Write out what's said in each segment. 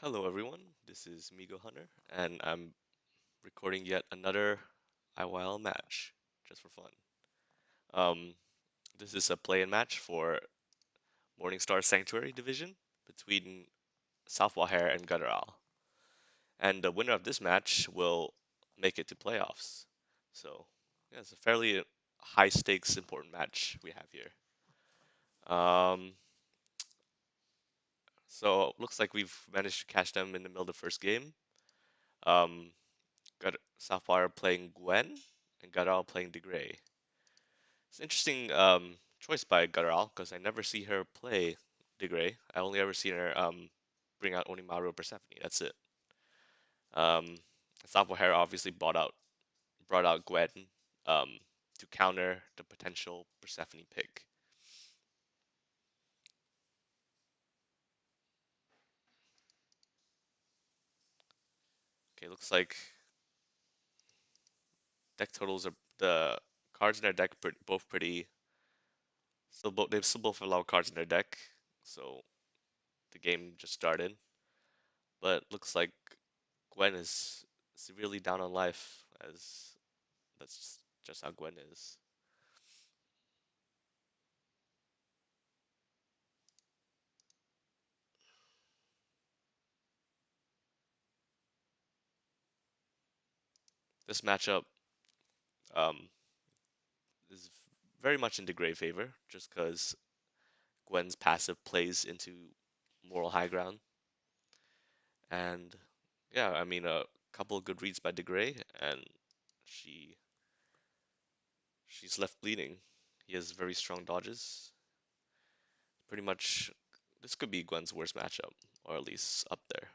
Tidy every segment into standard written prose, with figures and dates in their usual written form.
Hello everyone, this is Migo Hunter, and I'm recording yet another IYL match, just for fun. Um, this is a play-in match for Morningstar Sanctuary Division between SouthpawHare and GutterOwl. And the winner of this match will make it to playoffs. So, yeah, it's a fairly high-stakes, important match we have here. Um, so, looks like we've managed to catch them in the middle of the first game. Um, got Sapphire playing Gwen and GutterOwl playing DeGray. It's an interesting choice by GutterOwl because I never see her play DeGray. I only ever seen her bring out Onimaru or Persephone. That's it. Um, SouthpawHare obviously brought out Gwen um, to counter the potential Persephone pick. Okay, looks like deck totals are the cards in their deck both pretty. Still both they still both have a lot of cards in their deck, so the game just started. But looks like Gwen is severely down on life, as that's just how Gwen is. This matchup um, is very much into Gray favor, just because Gwen's passive plays into moral high ground, and yeah, I mean a couple of good reads by DeGray, and she she's left bleeding. He has very strong dodges. Pretty much, this could be Gwen's worst matchup, or at least up there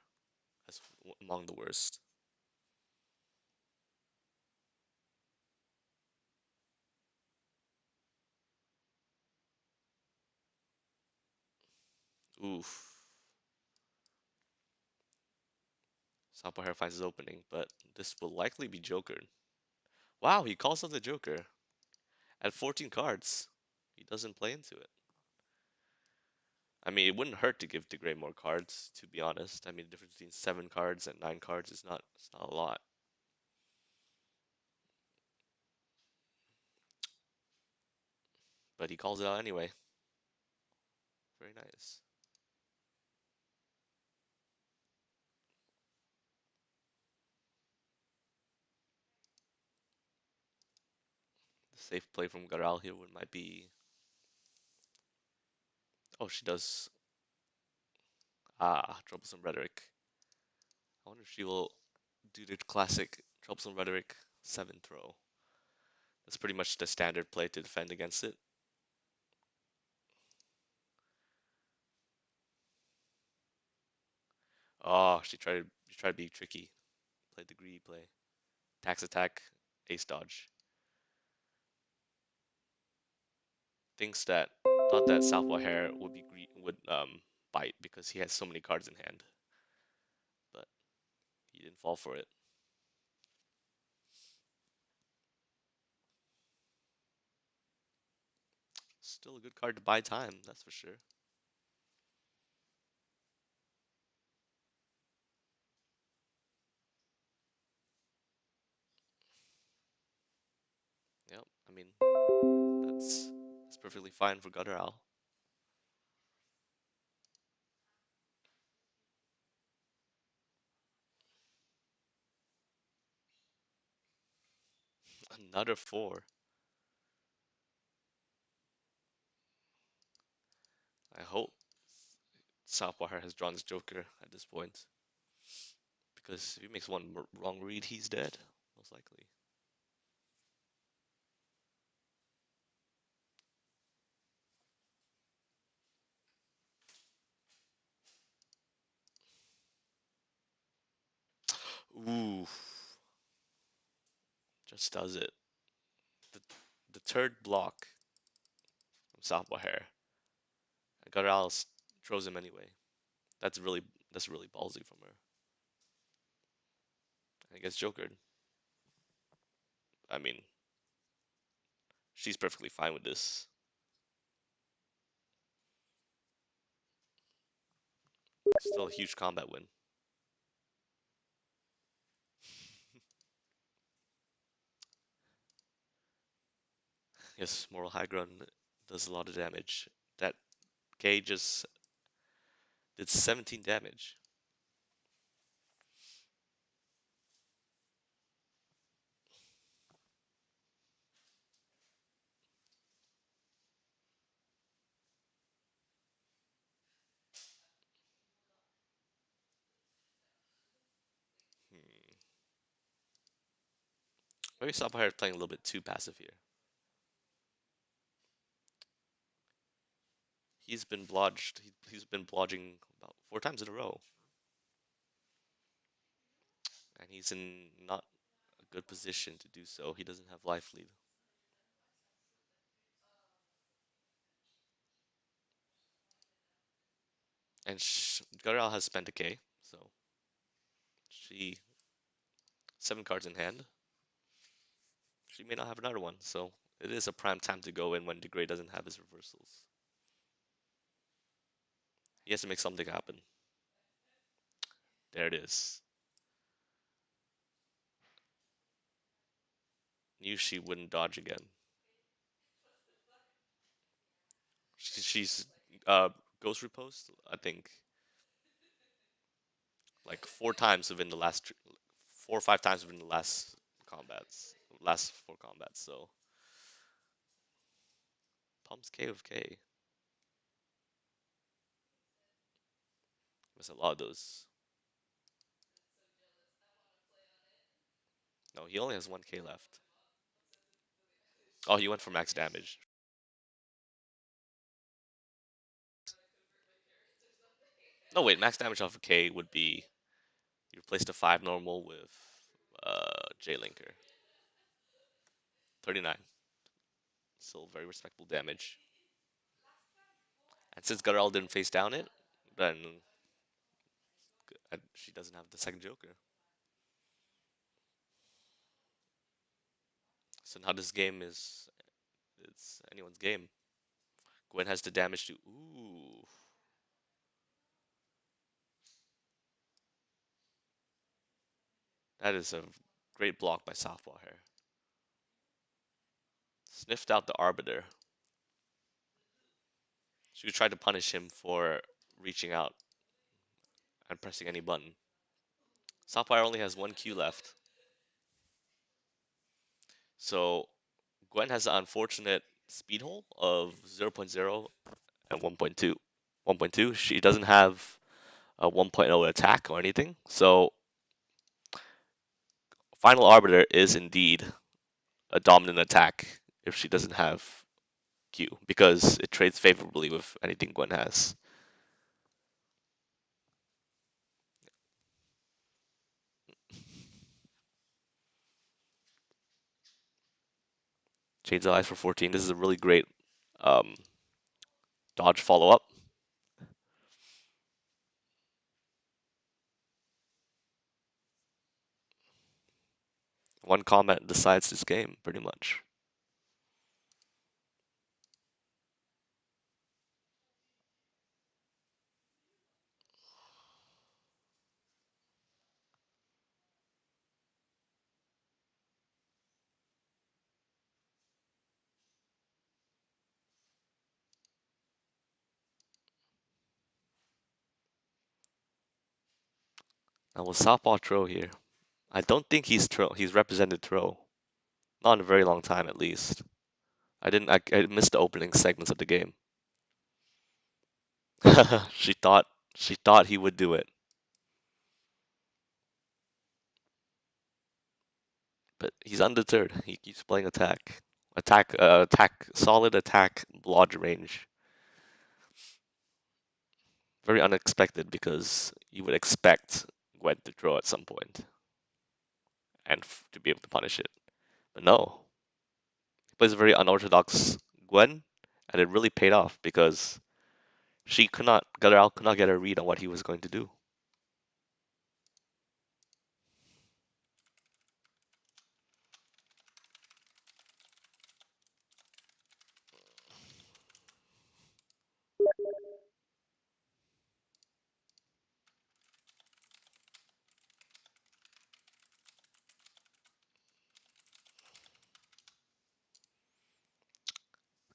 as among the worst. Oof. Southpaw finds his opening, but this will likely be Jokered. Wow, he calls out the Joker at 14 cards. He doesn't play into it. I mean, it wouldn't hurt to give DeGray more cards, to be honest. I mean, the difference between 7 cards and 9 cards is not a lot. But he calls it out anyway. Very nice. The safe play from GutterOwl here might be. Oh, she does. Ah, Troublesome Rhetoric. I wonder if she will do the classic Troublesome Rhetoric 7 throw. That's pretty much the standard play to defend against it. Oh, she tried to be tricky. Played the greedy play. Tax attack, ace dodge. Thinks that thought that SouthpawHare would bite because he has so many cards in hand, but he didn't fall for it. Still a good card to buy time, that's for sure. Yep, I mean that's perfectly fine for GutterOwl. Another 4. I hope SouthpawHare has drawn his Joker at this point, because if he makes one wrong read, he's dead, most likely. Ooh, just does it. The, the third block from SouthpawHare. GutterOwl throws him anyway. That's really that's really ballsy from her. I guess Joker. I mean, she's perfectly fine with this. Still a huge combat win. Yes, moral high ground does a lot of damage. That K just did 17 damage. Hmm. Maybe SouthpawHare is playing a little bit too passive here. He's been blodged. He's been blodging about 4 times in a row, and he's in not a good position to do so. He doesn't have life lead. And GutterOwl has spent a K, so she 7 cards in hand. She may not have another one, so it is a prime time to go in when Degrade doesn't have his reversals. He has to make something happen. There it is. Knew she wouldn't dodge again. She's ghost repost, I think, like 4 times within the last 4 or 5 times within the last 4 combats. So pumps K with K. There's a lot of those. No, he only has 1K left. Oh, he went for max damage. No, wait, max damage off of K would be you replace the 5 normal with J Linker. 39. Still very respectable damage. And since GutterOwl didn't face down it, then she doesn't have the second Joker. So now this game is it's anyone's game. Gwen has the damage to ooh. That is a great block by SouthpawHare. Sniffed out the Arbiter. She tried to punish him for reaching out and pressing any button. SouthpawHare only has 1 Q left. So Gwen has the unfortunate speed hole of 0.0 and 1.2. 1.2, she doesn't have a 1.0 attack or anything. So Final Arbiter is indeed a dominant attack if she doesn't have Q because it trades favorably with anything Gwen has. Chains of Ice for 14. This is a really great um, dodge follow up. One combat decides this game, pretty much. Now with Southpaw Tro here, I don't think he's represented Tro. Not in a very long time, at least. I missed the opening segments of the game. she thought she thought he would do it, but he's undeterred. He keeps playing attack, solid attack, large range. Very unexpected because you would expect Gwen to draw at some point and to be able to punish it, but no. He plays a very unorthodox Gwen, and it really paid off because GutterOwl could not get a read on what he was going to do.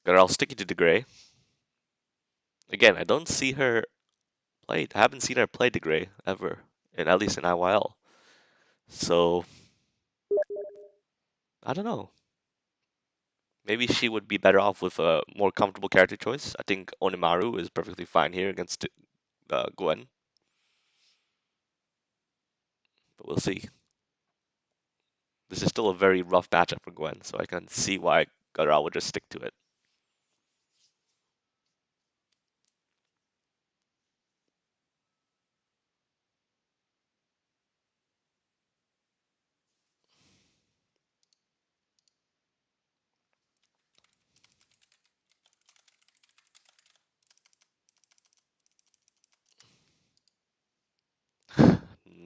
GutterOwl sticking to the gray. Again, I don't see her play. I haven't seen her play the gray ever, and at least in IYL. So I don't know. Maybe she would be better off with a more comfortable character choice. I think Onimaru is perfectly fine here against Gwen, but we'll see. This is still a very rough matchup for Gwen, so I can see why GutterOwl would just stick to it.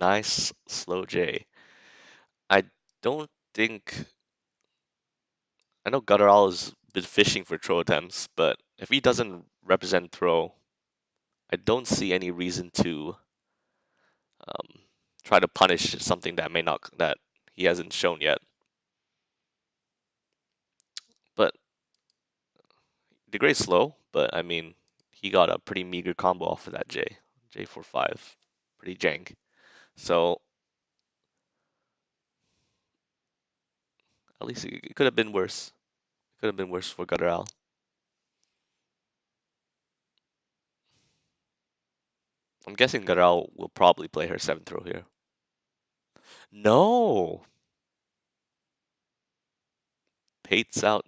Nice slow J. I don't think I know GutterOwl has been fishing for throw attempts, but if he doesn't represent throw, I don't see any reason to um, try to punish something that he hasn't shown yet. But the gray's slow, but I mean he got a pretty meager combo off of that J45, pretty jank. So at least it could have been worse. It could have been worse for GutterOwl. I'm guessing GutterOwl will probably play her seventh throw here. No, baits out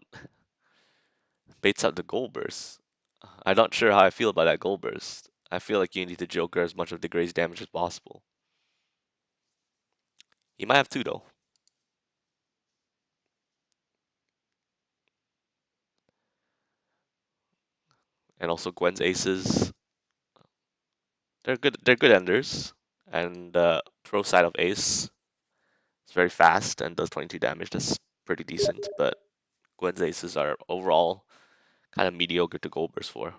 baits out the gold burst. I'm not sure how I feel about that gold burst. I feel like you need to Joker as much of the Gray's damage as possible. He might have two though. And also Gwen's aces. They're good enders. And throw side of ace is very fast and does 22 damage. That's pretty decent. But Gwen's aces are overall kind of mediocre to gold burst for.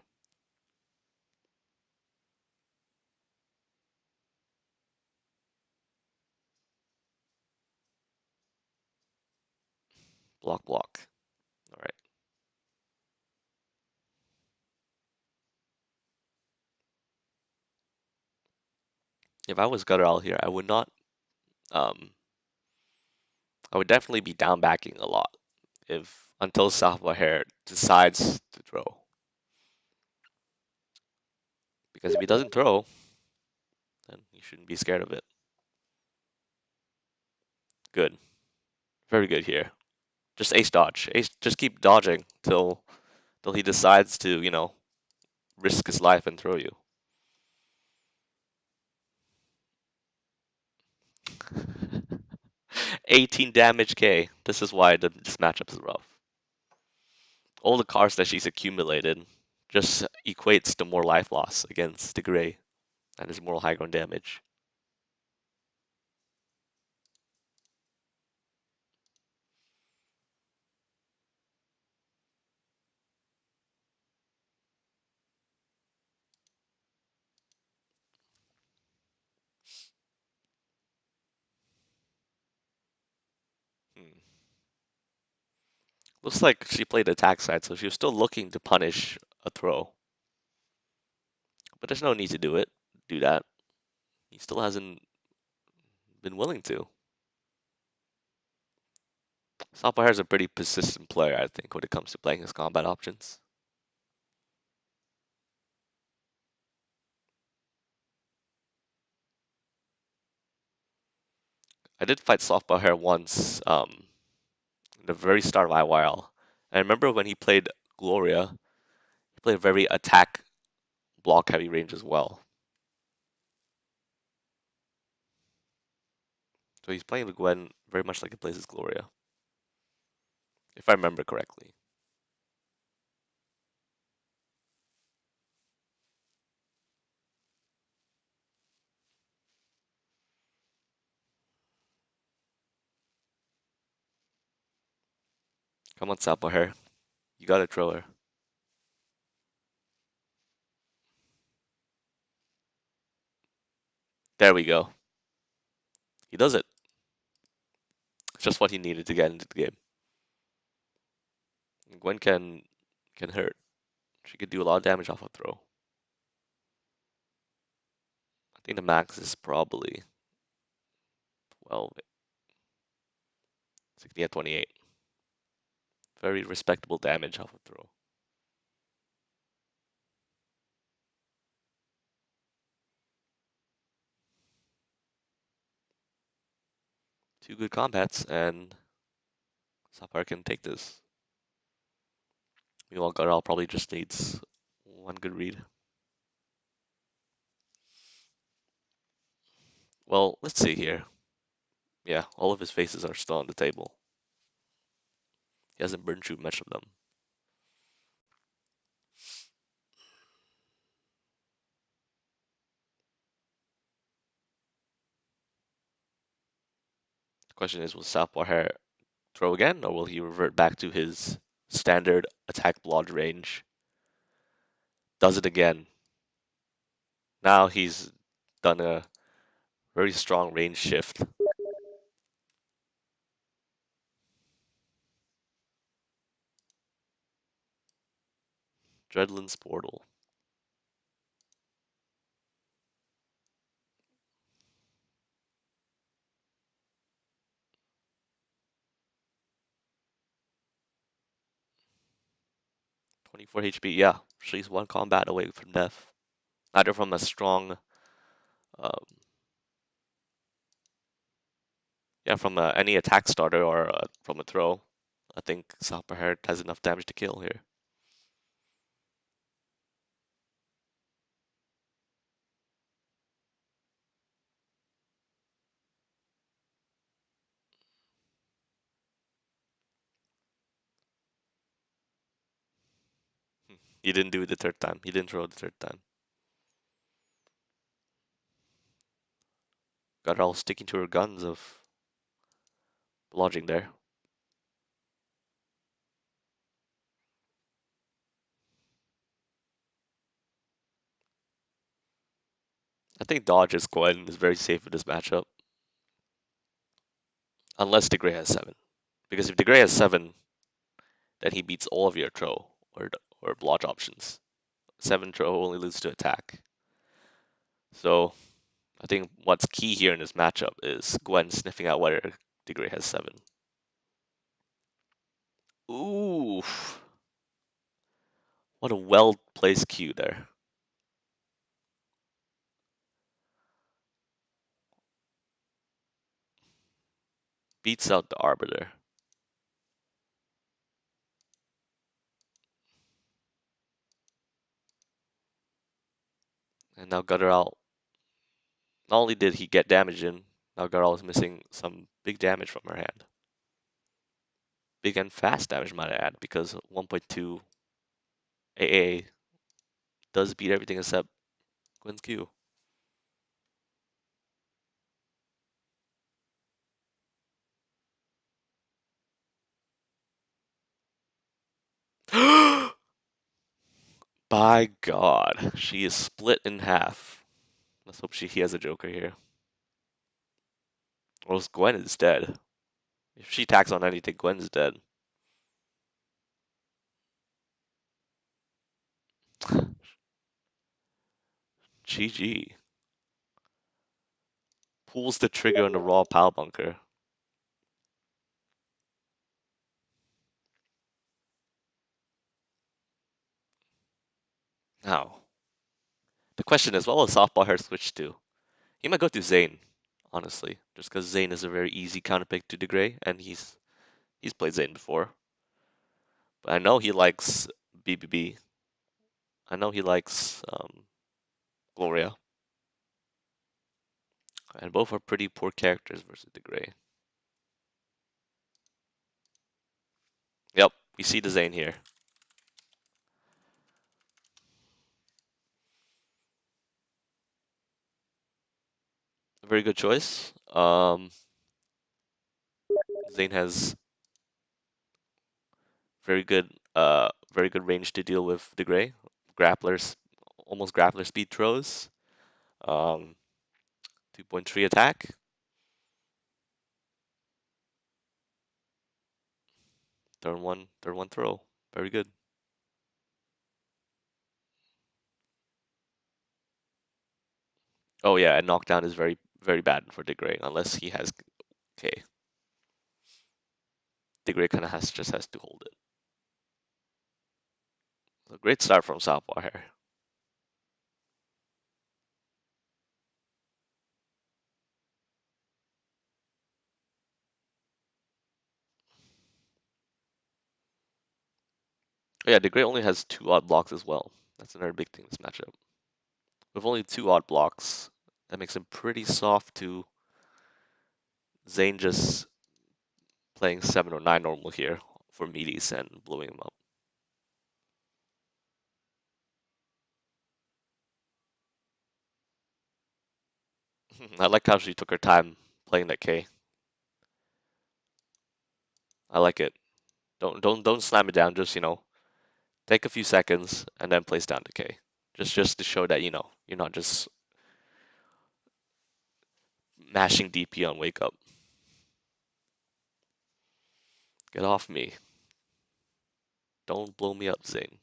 Block block. Alright. If I was Gutteral here, um I would definitely be down backing a lot if until SouthpawHare decides to throw. Because if he doesn't throw, then you shouldn't be scared of it. Good. Very good here. Just ace dodge. Ace just keep dodging till he decides to, risk his life and throw you. 18 damage K. This is why this matchup is rough. All the cards that she's accumulated just equates to more life loss against the gray and his moral high ground damage. Hmm. Looks like she played attack side, so she was still looking to punish a throw. But there's no need to do that. He still hasn't been willing to. SouthpawHare is a pretty persistent player, I think, when it comes to playing his combat options. I did fight SouthpawHare once, in the very start of IYL. I remember when he played Gloria, he played a very attack block heavy range as well. So he's playing the Gwen very much like he plays his Gloria, if I remember correctly. Come on, SouthpawHare. You gotta throw her. There we go. He does it. It's just what he needed to get into the game. Gwen can can hurt. She could do a lot of damage off a throw. I think the max is probably 12, 60 at 28. Very respectable damage off a throw. Two good combats, and SouthpawHare can take this. Meanwhile, GutterOwl probably just needs one good read. Well, let's see here. Yeah, all of his faces are still on the table. He hasn't burned through much of them. The question is, will SouthpawHare throw again, or will he revert back to his standard attack blodge range? Does it again. Now he's done a very strong range shift. Dreadland's Portal. "24 HP, yeah. She's one combat away from death. Either from a strong, um, yeah, from any attack starter or from a throw. I think SouthpawHare has enough damage to kill here. He didn't do it the third time. He didn't throw it the third time. Got all sticking to her guns of lodging there. I think Dodge as Gwen is very safe in this matchup. Unless DeGray has 7. Because if DeGray has 7, then he beats all of your throw or blodge options. 7 throw only loses to attack. So I think what's key here in this matchup is Gwen sniffing out whether DeGray has 7. Ooh, what a well-placed cue there. Beats out the Arbiter. And now GutterOwl, not only did he get damage in, now GutterOwl is missing some big damage from her hand. Big and fast damage, might I add, because 1.2 AA does beat everything except Gwen's Q. By God, she is split in half. Let's hope he has a Joker here. Or else Gwen is dead. If she attacks on anything, Gwen's dead. GG. Pulls the trigger on the raw power bunker. Now, the question is, what will SouthpawHare switch to? He might go to Zane, honestly, just because Zane is a very easy counterpick to DeGray, and he's played Zane before. But I know he likes BBB. I know he likes Gloria, and both are pretty poor characters versus DeGray. Yep, we see the Zane here. A very good choice. Zane has very good range to deal with DeGray. Grapplers, almost grappler speed throws. Um, 2.3 attack. Turn one throw. Very good. Oh yeah, and knockdown is very, very bad for Degree unless he has K. Degree kind of just has to hold it. So great start from SouthpawHare. Oh, yeah, Degree only has 2 odd blocks as well. That's another big thing in this matchup. With only 2 odd blocks, that makes him pretty soft to Zane just playing 7 or 9 normal here for meaties and blowing him up. I like how she took her time playing that K. I like it. Don't slam it down. Just take a few seconds and then place down the K. Just to show that you're not just mashing DP on wake up. Get off me. Don't blow me up, Zane.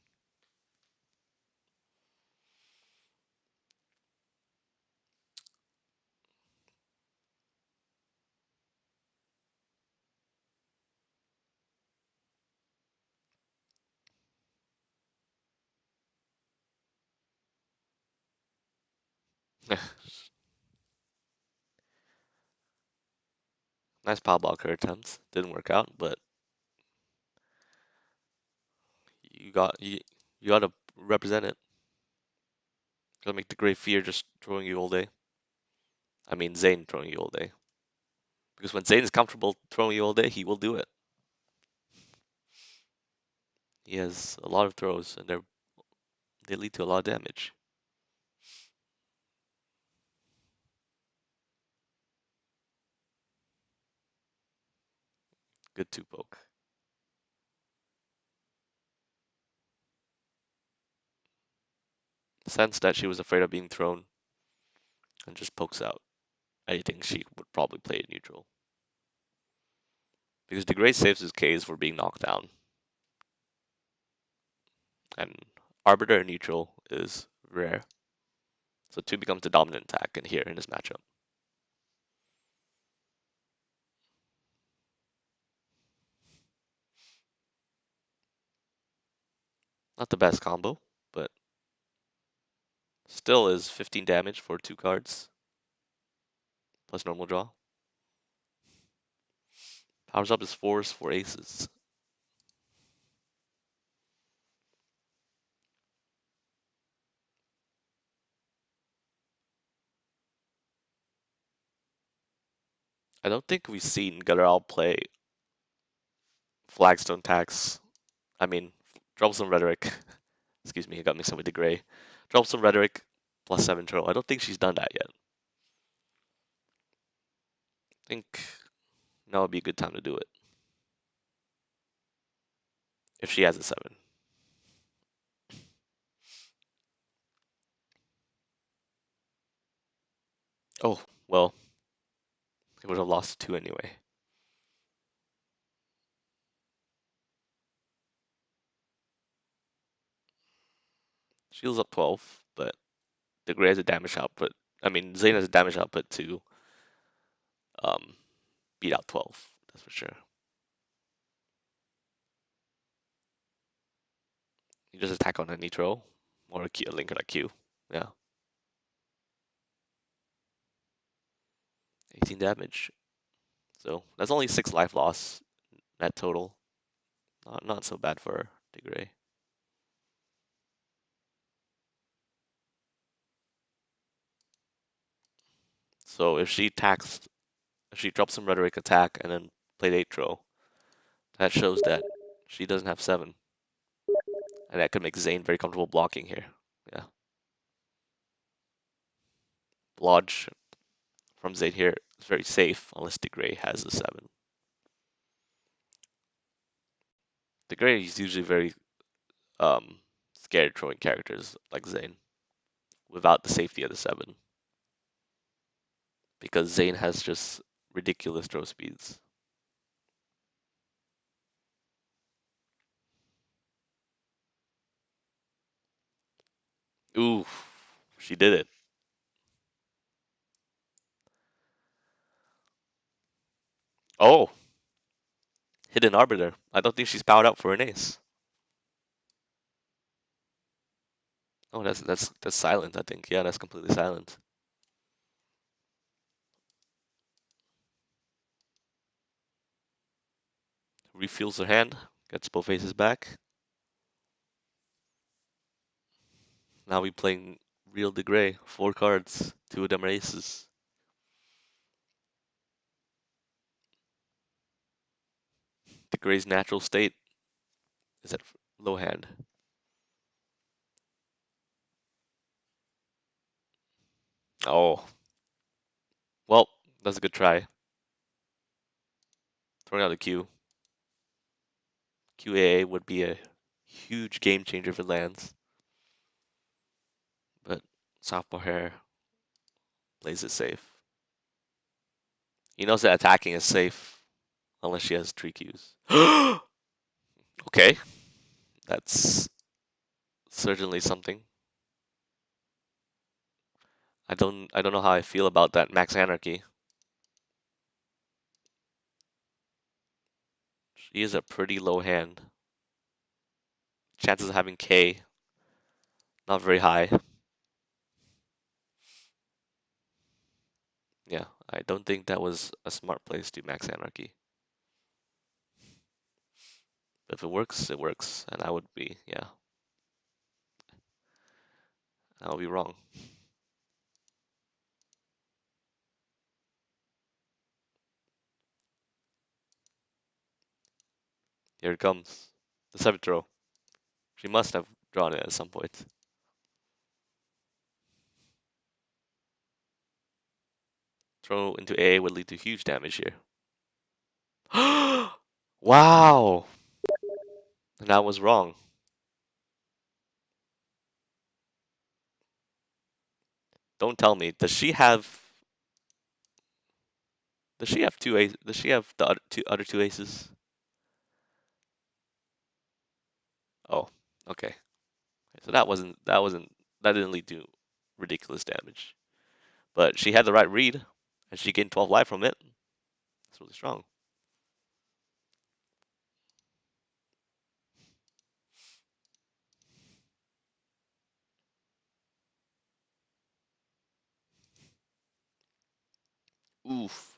Nice power blocker attempts. Didn't work out, but you got you gotta represent it. Gotta make the great fear just throwing you all day. I mean Zane throwing you all day. Because when Zane is comfortable throwing you all day, he will do it. He has a lot of throws and they lead to a lot of damage. Good 2 poke. Sense that she was afraid of being thrown and just pokes out. I think she would probably play it neutral. Because DeGray saves his Ks for being knocked down. And Arbiter and neutral is rare. So 2 becomes the dominant attack in here in this matchup. Not the best combo, but still is 15 damage for 2 cards. Plus normal draw. Powers up is 4s, 4 aces. I don't think we've seen GutterOwl play Flagstone Tax. I mean, Troublesome Rhetoric. Excuse me, I got mixed up with the gray. Troublesome Rhetoric plus 7 turtle. I don't think she's done that yet. I think now would be a good time to do it. If she has a 7. Oh, well, it would have lost 2 anyway. Shields up 12, but the gray has a damage output. I mean, Zane has a damage output to um, beat out 12. That's for sure. You just attack on a nitro or a link on a Q. Yeah. 18 damage. So that's only 6 life loss net total. Not so bad for Degree. So if she drops some rhetoric attack and then played 8 throw, that shows that she doesn't have 7. And that could make Zane very comfortable blocking here. Yeah. Lodge from Zane here is very safe unless Degree has a 7. Degree is usually very scared throwing characters like Zane without the safety of the 7. Because Zane has just ridiculous throw speeds. Ooh, she did it. Oh, hidden arbiter. I don't think she's powered up for an ace. Oh, that's silent, I think. Yeah, that's completely silent. Refuels her hand, gets both aces back. Now we playing real de Grey. 4 cards. 2 of them are aces. De Grey's natural state is at low hand. Oh, well, that's a good try. Throwing out the Q. QAA would be a huge game changer if it lands. But SouthpawHare plays it safe. He knows that attacking is safe unless she has 3 Qs. Okay, that's certainly something. I don't know how I feel about that max anarchy. She is a pretty low hand. Chances of having K not very high. Yeah, I don't think that was a smart place to max anarchy. If it works, it works, and I would be, yeah, I would be wrong. Here it comes. The 7th row. She must have drawn it at some point. Throw into A would lead to huge damage here. Wow! And I was wrong. Don't tell me. Does she have 2 aces? Does she have the other 2 aces? Oh, okay. So that didn't lead to ridiculous damage. But she had the right read, and she gained 12 life from it. It's really strong. Oof.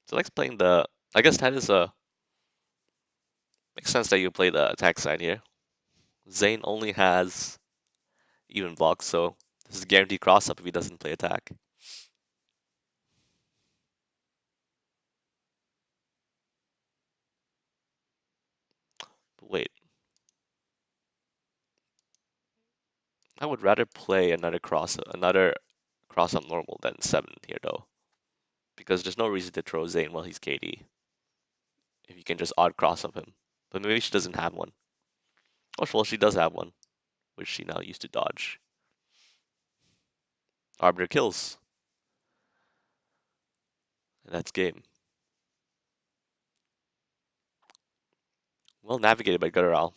So Lex playing the. I guess that is a. Makes sense that you play the attack side here. Zane only has even blocks, so this is guaranteed cross up if he doesn't play attack. But wait, I would rather play another cross up normal than 7 here though, because there's no reason to throw Zane while he's KD if you can just odd cross up him. But maybe she doesn't have one. Oh, well, she does have one, which she now used to dodge. Arbiter kills. And that's game. Well navigated by GutterOwl.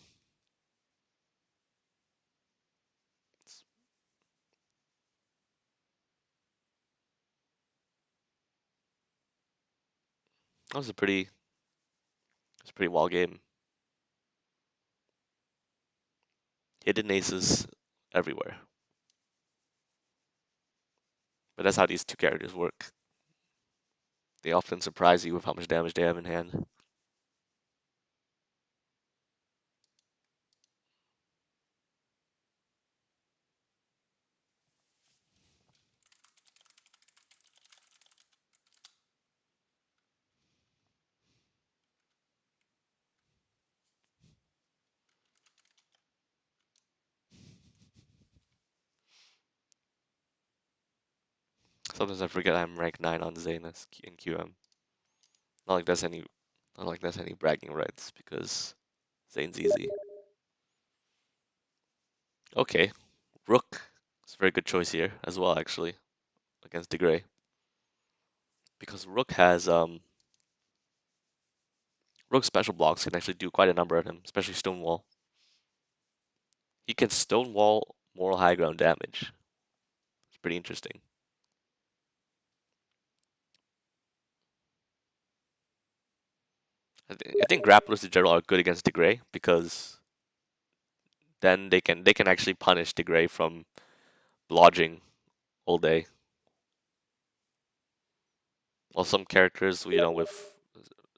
That was a pretty wild game. Hidden aces everywhere. But that's how these 2 characters work. They often surprise you with how much damage they have in hand. Sometimes I forget I'm rank 9 on Zane in QM. Not like that's any not like that's any bragging rights because Zane's easy. Okay. Rook. It's a very good choice here as well actually against DeGray. Because Rook's special blocks can actually do quite a number on him, especially Stonewall. He can Stonewall moral high ground damage. It's pretty interesting. I think grapplers in general are good against the gray because then they can actually punish the gray from lodging all day. While some characters, with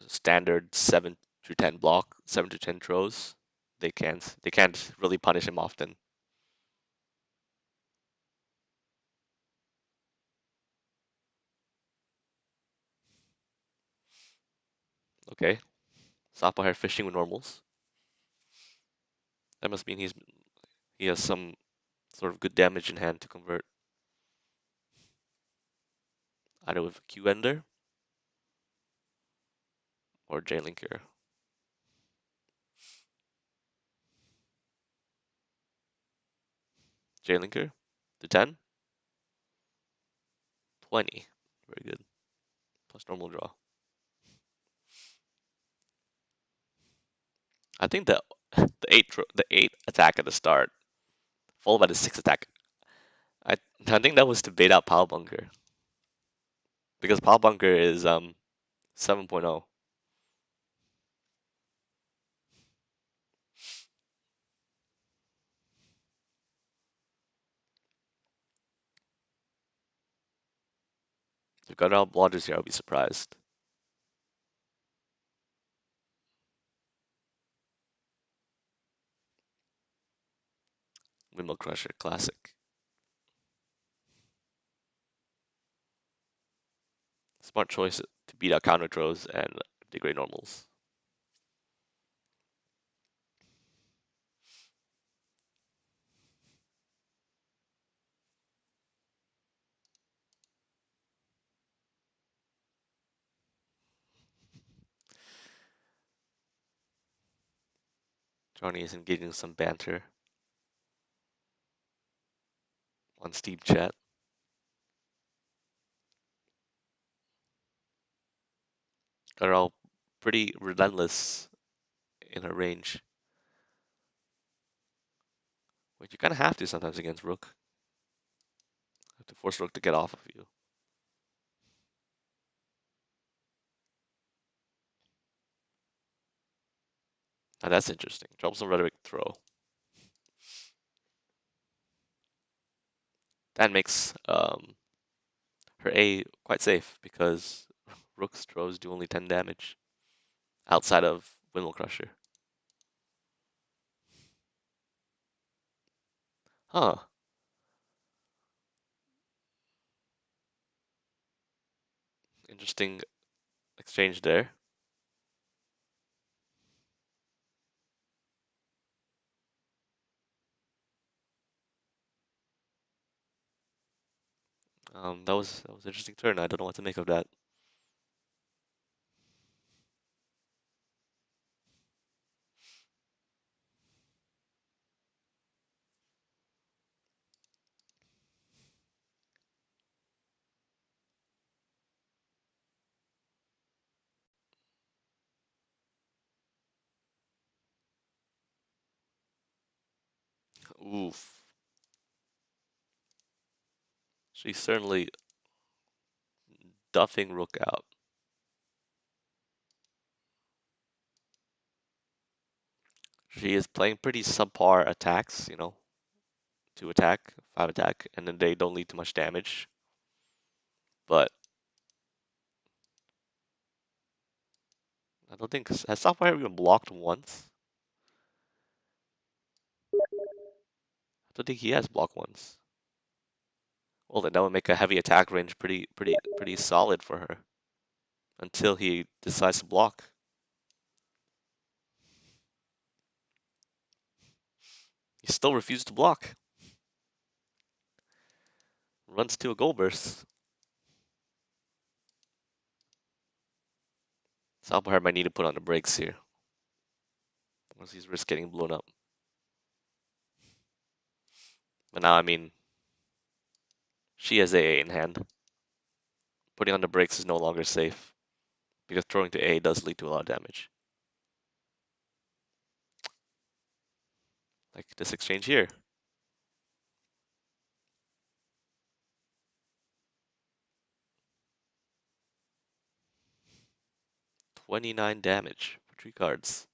standard 7 to 10 block, 7 to 10 throws, they can't really punish him often. Okay, SouthpawHare fishing with normals. That must mean he has some sort of good damage in hand to convert, either with Q Ender or J-Linker. J-Linker to 10, 20. Very good. Plus normal draw. I think the eight attack at the start, followed by the 6 attack. I I think that was to bait out Power Bunker because Power Bunker is 7.0. If GutterOwl blodgers here, I'll be surprised. Windmill Crusher, classic. Smart choice to beat out counter throws and degrade normals. Johnny is engaging some banter on Steep Chat. GutterOwl pretty relentless in her range, which you kind of have to sometimes against Rook. You have to force Rook to get off of you. Now that's interesting. Troublesome Rhetoric throw. That makes her A quite safe because Rook's throws do only 10 damage outside of Windmill Crusher. Huh. Interesting exchange there. That was an interesting turn. I don't know what to make of that. Oof. She's certainly duffing Rook out. She is playing pretty subpar attacks, 2 attack, 5 attack, and then they don't lead to much damage. But I don't think has SouthpawHare even blocked once. I don't think he has blocked once. Well, then that would make a heavy attack range pretty solid for her until he decides to block. He still refuses to block. Runs to a goal burst. SouthpawHare might need to put on the brakes here. Once he's risk getting blown up. But now, I mean, she has AA in hand. Putting on the brakes is no longer safe because throwing to A does lead to a lot of damage. Like this exchange here. 29 damage 3 cards.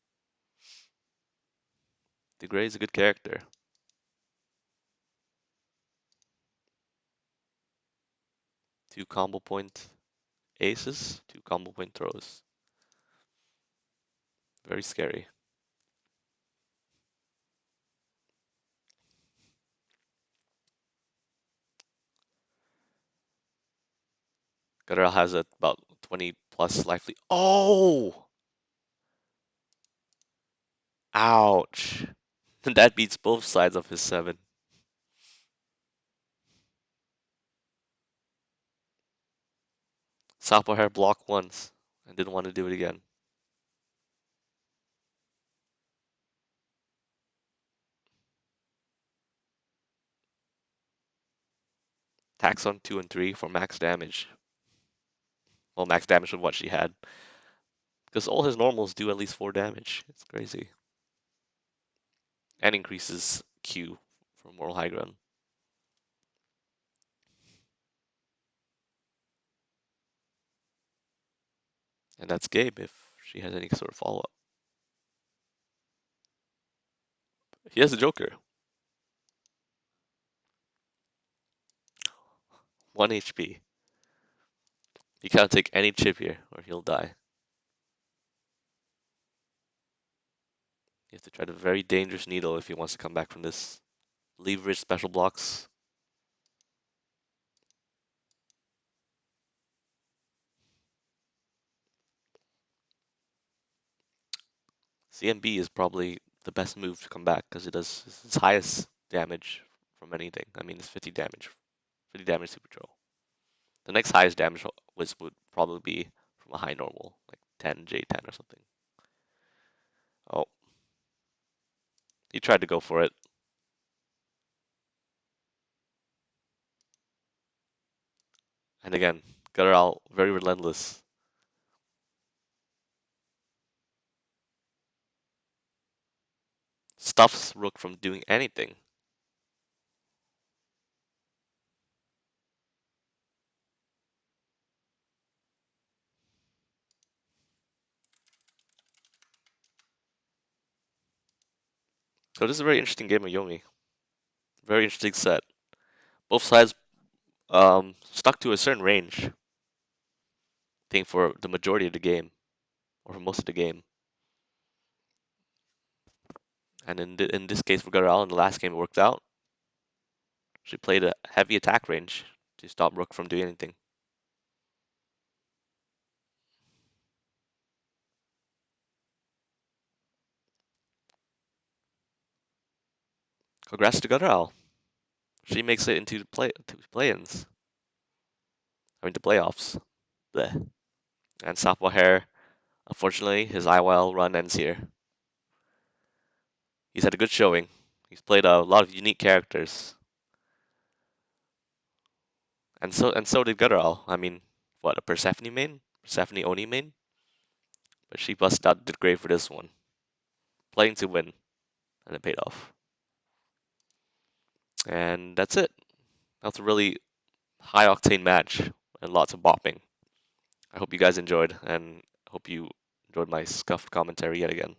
The Gray is a good character. 2 combo point aces, 2 combo point throws. Very scary. GutterOwl has about 20 plus likely. Oh! Ouch. That beats both sides of his 7. SouthpawHare blocked once and didn't want to do it again. Tax on 2 and 3 for max damage. Well, max damage with what she had. Because all his normals do at least 4 damage. It's crazy. And increases Q for moral high ground. And that's Gabe if she has any sort of follow-up. He has a Joker. 1 HP. You can't take any chip here or he'll die. You have to try the very dangerous needle if he wants to come back from this. Leverage special blocks. CMB is probably the best move to come back because it does its highest damage from anything. I mean, it's 50 damage. 50 damage super troll. The next highest damage would probably be from a high normal, like 10, J10 or something. Oh. He tried to go for it. And again, GutterOwl, very relentless. Stuffs Rook from doing anything. So this is a very interesting game of Yomi. Very interesting set. Both sides stuck to a certain range, I think, for the majority of the game, or for most of the game. And in this case for GutterOwl, in the last game it worked out. She played a heavy attack range to stop Rook from doing anything. Congrats to GutterOwl. She makes it into play-ins. I mean, the playoffs. Blech. And SouthpawHare, unfortunately, his IYL run ends here. He's had a good showing. He's played a lot of unique characters. And so did GutterOwl. I mean, what, a Persephone main? Persephone Oni main? But she busted out the grave for this one. Playing to win. And it paid off. And that's it. That's a really high octane match and lots of bopping. I hope you guys enjoyed and hope you enjoyed my scuffed commentary yet again.